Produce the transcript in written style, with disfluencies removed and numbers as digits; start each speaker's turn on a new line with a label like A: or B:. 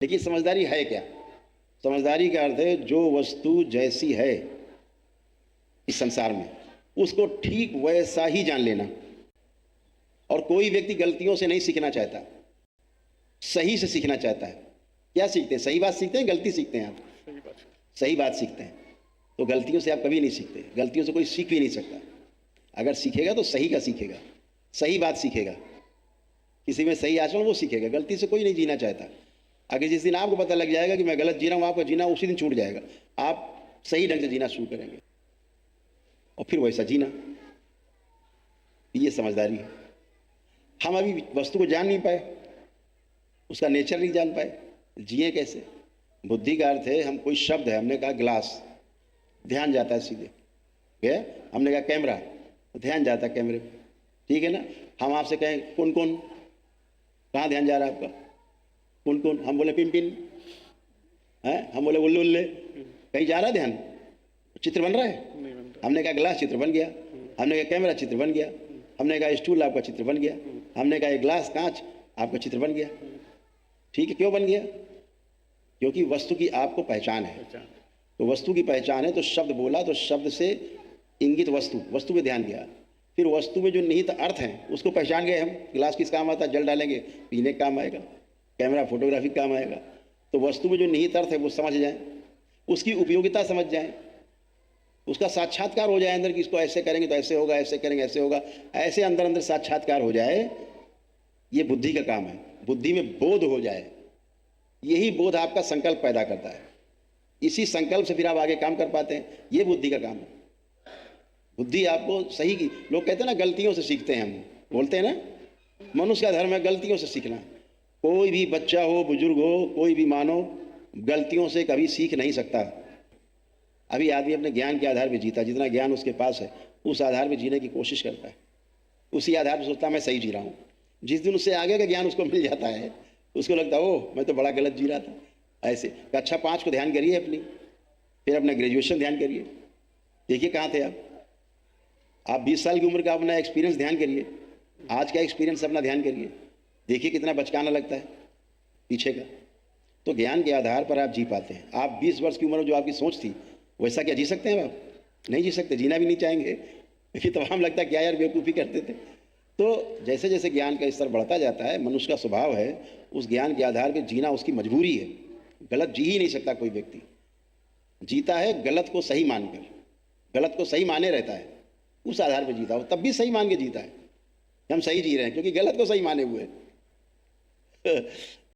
A: लेकिन समझदारी है क्या? समझदारी का अर्थ है जो वस्तु जैसी है इस संसार में उसको ठीक वैसा ही जान लेना। और कोई व्यक्ति गलतियों से नहीं सीखना चाहता, सही से सीखना चाहता है। क्या सीखते हैं? सही बात सीखते हैं, गलती सीखते हैं? आप सही बात सीखते हैं। तो गलतियों से आप कभी नहीं सीखते, गलतियों से कोई सीख भी नहीं सकता। अगर सीखेगा तो सही का सीखेगा, सही बात सीखेगा, किसी में सही आचरण वो सीखेगा। गलती से कोई नहीं जीना चाहता। अगर जिस दिन आपको पता लग जाएगा कि मैं गलत जी रहा हूँ, आपका जीना उसी दिन छूट जाएगा। आप सही ढंग से जीना शुरू करेंगे और फिर वैसा जीना। ये समझदारी है। हम अभी वस्तु को जान नहीं पाए, उसका नेचर नहीं जान पाए, जिए कैसे? बुद्धि का अर्थ है, हम कोई शब्द है, हमने कहा ग्लास, ध्यान जाता है सीधे। क्या? हमने कहा कैमरा, ध्यान जाता है कैमरे पे, ठीक है ना? हम आपसे कहें कौन कौन, कहाँ ध्यान जा रहा है आपका? कौन कौन? हम बोले पिन पिन है, हम बोले उल्ले उल्ले, कहीं जा रहा है ध्यान? चित्र बन रहा है? हमने कहा ग्लास, चित्र बन गया। हमने कहा कैमरा, चित्र बन गया। हमने कहा स्टूल, आपका चित्र बन गया। हमने कहा ग्लास, कांच, आपका चित्र बन गया। ठीक है, क्यों बन गया? क्योंकि वस्तु की आपको पहचान है। तो वस्तु की पहचान है तो शब्द बोला, तो शब्द से इंगित वस्तु पे ध्यान गया। फिर वस्तु में जो निहित अर्थ हैं उसको पहचान गए हम। गिलास किस काम आता है? जल डालेंगे, पीने का काम आएगा। कैमरा फोटोग्राफी काम आएगा। तो वस्तु में जो निहित अर्थ है वो समझ जाएं, उसकी उपयोगिता समझ जाएं, उसका साक्षात्कार हो जाए अंदर कि इसको ऐसे करेंगे तो ऐसे होगा, ऐसे करेंगे ऐसे होगा, ऐसे अंदर अंदर साक्षात्कार हो जाए। ये बुद्धि का काम है। बुद्धि में बोध हो जाए, यही बोध आपका संकल्प पैदा करता है। इसी संकल्प से फिर आप आगे काम कर पाते हैं। ये बुद्धि का काम है। बुद्धि आपको सही की, लोग कहते हैं ना गलतियों से सीखते हैं, हम बोलते हैं ना, मनुष्य का धर्म है गलतियों से सीखना। कोई भी बच्चा हो, बुजुर्ग हो, कोई भी मानो, गलतियों से कभी सीख नहीं सकता। अभी आदमी अपने ज्ञान के आधार पर जीता, जितना ज्ञान उसके पास है उस आधार पर जीने की कोशिश करता है, उसी आधार पर सोचता है मैं सही जी रहा हूँ। जिस दिन उससे आगे का ज्ञान उसको मिल जाता है उसको लगता है ओह मैं तो बड़ा गलत जी रहा था। ऐसे कक्षा 5 को ध्यान करिए अपनी, फिर अपना ग्रेजुएशन ध्यान करिए, देखिए कहाँ थे आप 20 साल की उम्र का अपना एक्सपीरियंस ध्यान करिए, आज का एक्सपीरियंस अपना ध्यान करिए, देखिए कितना बचकाना लगता है पीछे का। तो ज्ञान के आधार पर आप जी पाते हैं। आप 20 वर्ष की उम्र में जो आपकी सोच थी वैसा क्या जी सकते हैं आप? नहीं जी सकते, जीना भी नहीं चाहेंगे। फिर तमाम लगता है क्या यार बेवकूफ़ी करते थे। तो जैसे जैसे ज्ञान का स्तर बढ़ता जाता है, मनुष्य का स्वभाव है उस ज्ञान के आधार पर जीना उसकी मजबूरी है। गलत जी ही नहीं सकता कोई व्यक्ति। जीता है गलत को सही मानकर, गलत को सही माने रहता है, उस आधार पर जीता हो, तब भी सही मान के जीता है। हम सही जी रहे हैं क्योंकि गलत को सही माने हुए